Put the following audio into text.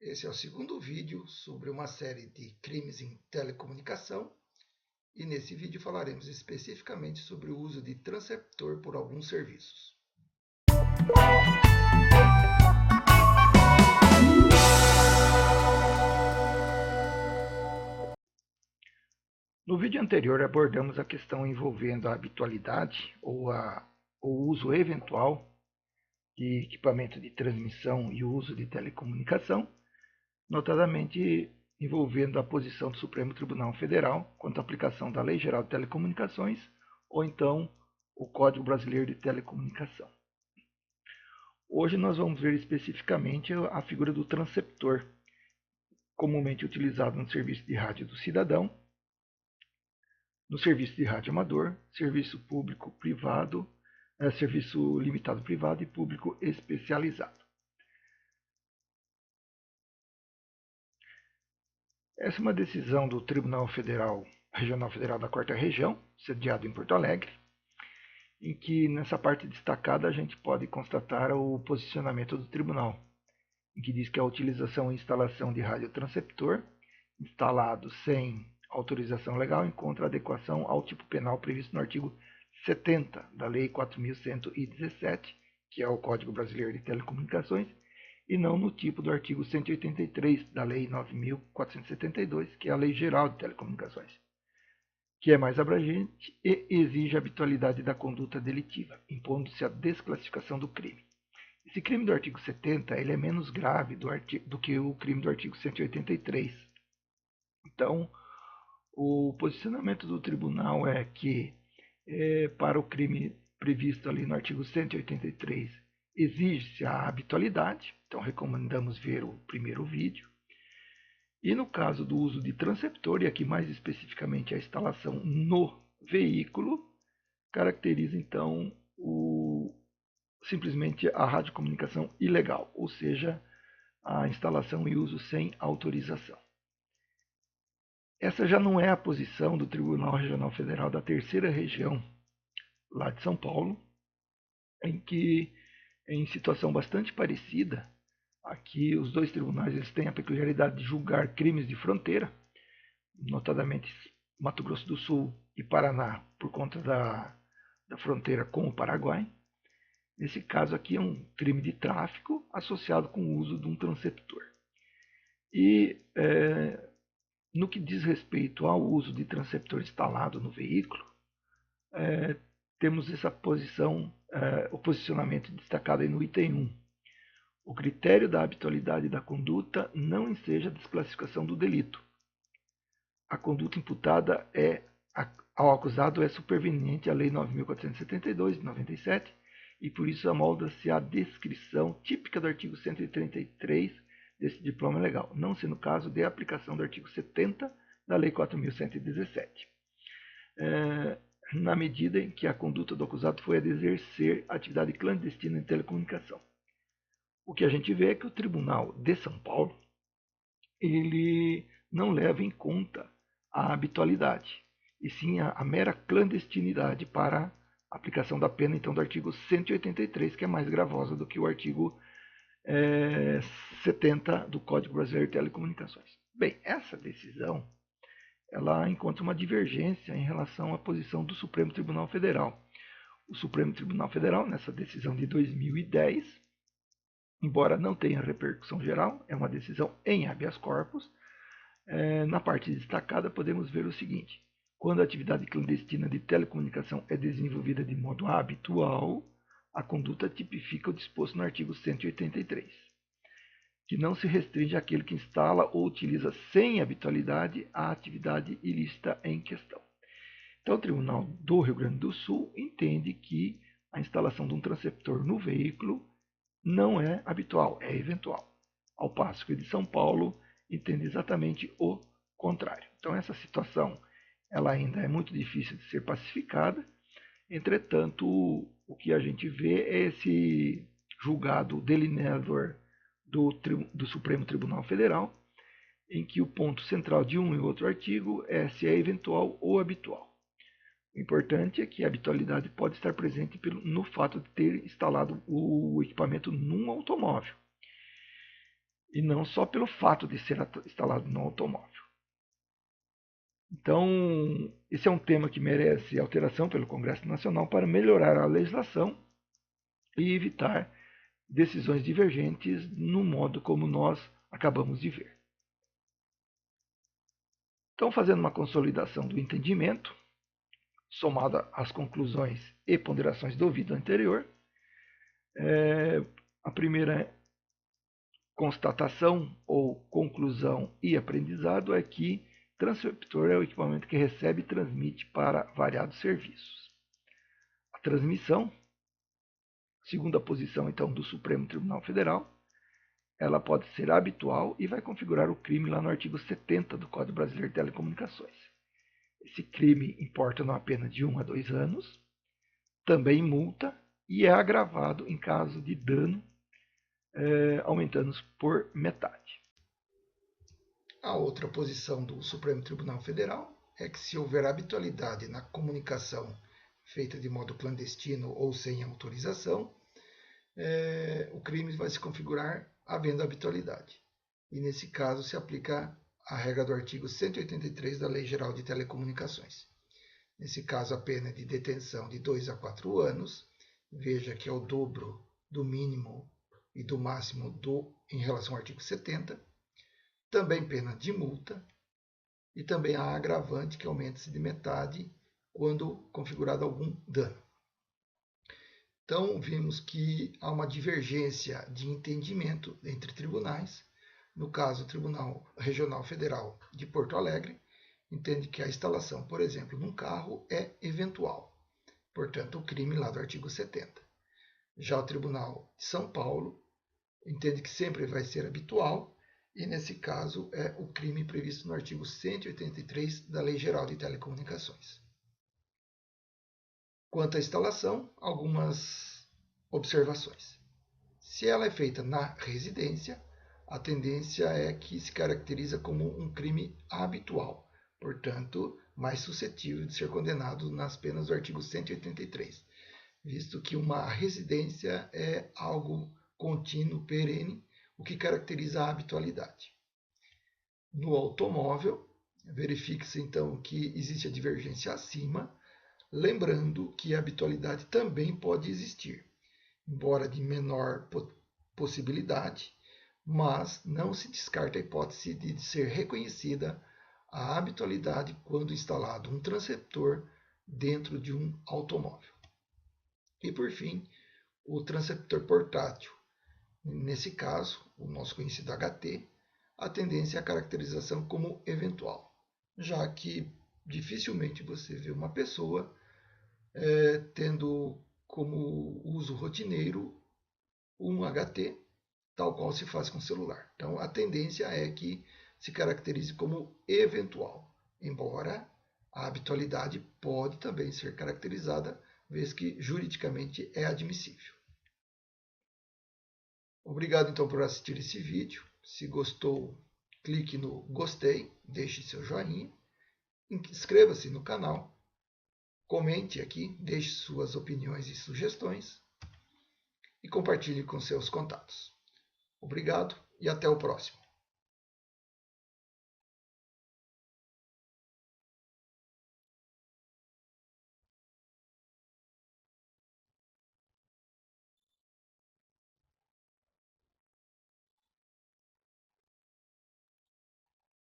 Esse é o segundo vídeo sobre uma série de crimes em telecomunicação e nesse vídeo falaremos especificamente sobre o uso de transceptor por alguns serviços. No vídeo anterior abordamos a questão envolvendo a habitualidade ou o uso eventual de equipamento de transmissão e o uso de telecomunicação, notadamente envolvendo a posição do Supremo Tribunal Federal quanto à aplicação da Lei Geral de Telecomunicações ou então o Código Brasileiro de Telecomunicação. Hoje nós vamos ver especificamente a figura do transceptor, comumente utilizado no serviço de rádio do cidadão, no serviço de rádio amador, serviço público privado, serviço limitado privado e público especializado. Essa é uma decisão do Tribunal Regional Federal da Quarta Região, sediado em Porto Alegre, em que nessa parte destacada a gente pode constatar o posicionamento do tribunal, em que diz que a utilização e instalação de radiotransceptor instalado sem autorização legal encontra adequação ao tipo penal previsto no artigo 70 da Lei 4.117, que é o Código Brasileiro de Telecomunicações, e não no tipo do artigo 183 da Lei 9.472, que é a Lei Geral de Telecomunicações, que é mais abrangente e exige a habitualidade da conduta delitiva, impondo-se a desclassificação do crime. Esse crime do artigo 70 ele é menos grave do que o crime do artigo 183. Então, o posicionamento do tribunal é que, para o crime previsto ali no artigo 183, exige-se a habitualidade, então recomendamos ver o primeiro vídeo. E no caso do uso de transceptor, e aqui mais especificamente a instalação no veículo, caracteriza então simplesmente a radiocomunicação ilegal, ou seja, a instalação e uso sem autorização. Essa já não é a posição do Tribunal Regional Federal da Terceira Região, lá de São Paulo, em que, em situação bastante parecida, aqui os dois tribunais eles têm a peculiaridade de julgar crimes de fronteira, notadamente Mato Grosso do Sul e Paraná, por conta da fronteira com o Paraguai. Nesse caso aqui é um crime de tráfico associado com o uso de um transceptor. E no que diz respeito ao uso de transceptor instalado no veículo, temos essa posição, o posicionamento destacado aí no item 1. O critério da habitualidade da conduta não enseja a desclassificação do delito. A conduta imputada ao acusado é superveniente à Lei 9.472, de 97, e por isso amolda-se à descrição típica do artigo 133 desse diploma legal, não sendo caso de aplicação do artigo 70 da Lei 4.117. Na medida em que a conduta do acusado foi a de exercer atividade clandestina em telecomunicação. O que a gente vê é que o Tribunal de São Paulo ele não leva em conta a habitualidade, e sim a mera clandestinidade para a aplicação da pena, então, do artigo 183, que é mais gravosa do que o artigo 70 do Código Brasileiro de Telecomunicações. Bem, essa decisão ela encontra uma divergência em relação à posição do Supremo Tribunal Federal. O Supremo Tribunal Federal, nessa decisão de 2010, embora não tenha repercussão geral, é uma decisão em habeas corpus, na parte destacada podemos ver o seguinte: quando a atividade clandestina de telecomunicação é desenvolvida de modo habitual, a conduta tipifica o disposto no artigo 183, que não se restringe àquele que instala ou utiliza sem habitualidade a atividade ilícita em questão. Então, o Tribunal do Rio Grande do Sul entende que a instalação de um transceptor no veículo não é habitual, é eventual, ao passo que o de São Paulo entende exatamente o contrário. Então, essa situação ela ainda é muito difícil de ser pacificada. Entretanto, o que a gente vê é esse julgado delineador do Supremo Tribunal Federal, em que o ponto central de um e outro artigo é se é eventual ou habitual. O importante é que a habitualidade pode estar presente no fato de ter instalado o equipamento num automóvel. e não só pelo fato de ser instalado no automóvel. Então, esse é um tema que merece alteração pelo Congresso Nacional para melhorar a legislação e evitar decisões divergentes no modo como nós acabamos de ver. Então, fazendo uma consolidação do entendimento, somada às conclusões e ponderações do vídeo anterior, a primeira constatação ou conclusão e aprendizado é que transceptor é o equipamento que recebe e transmite para variados serviços. A transmissão, segundo a posição então do Supremo Tribunal Federal, ela pode ser habitual e vai configurar o crime lá no artigo 70 do Código Brasileiro de Telecomunicações. Esse crime importa numa pena de 1 a 2 anos, também multa e é agravado em caso de dano, aumentando por metade. A outra posição do Supremo Tribunal Federal é que se houver habitualidade na comunicação feita de modo clandestino ou sem autorização, o crime vai se configurar havendo habitualidade. E nesse caso se aplica a regra do artigo 183 da Lei Geral de Telecomunicações. Nesse caso, a pena é de detenção de 2 a 4 anos, veja que é o dobro do mínimo e do máximo em relação ao artigo 70, também pena de multa, e também a agravante que aumenta-se de metade quando configurado algum dano. Então, vimos que há uma divergência de entendimento entre tribunais. No caso, o Tribunal Regional Federal de Porto Alegre entende que a instalação, por exemplo, num carro é eventual, portanto, o crime lá do artigo 70. Já o Tribunal de São Paulo entende que sempre vai ser habitual, e nesse caso é o crime previsto no artigo 183 da Lei Geral de Telecomunicações. Quanto à instalação, algumas observações. Se ela é feita na residência, a tendência é que se caracteriza como um crime habitual, portanto, mais suscetível de ser condenado nas penas do artigo 183, visto que uma residência é algo contínuo, perene, o que caracteriza a habitualidade. No automóvel, verifique-se então que existe a divergência acima, lembrando que a habitualidade também pode existir, embora de menor possibilidade, mas não se descarta a hipótese de ser reconhecida a habitualidade quando instalado um transceptor dentro de um automóvel. E por fim, o transceptor portátil. Nesse caso, o nosso conhecido HT, a tendência é a caracterização como eventual, já que dificilmente você vê uma pessoa tendo como uso rotineiro um HT, tal qual se faz com o celular. Então, a tendência é que se caracterize como eventual, embora a habitualidade pode também ser caracterizada, vez que juridicamente é admissível. Obrigado então por assistir esse vídeo. Se gostou, clique no gostei, deixe seu joinha, inscreva-se no canal, comente aqui, deixe suas opiniões e sugestões e compartilhe com seus contatos. Obrigado e até o próximo.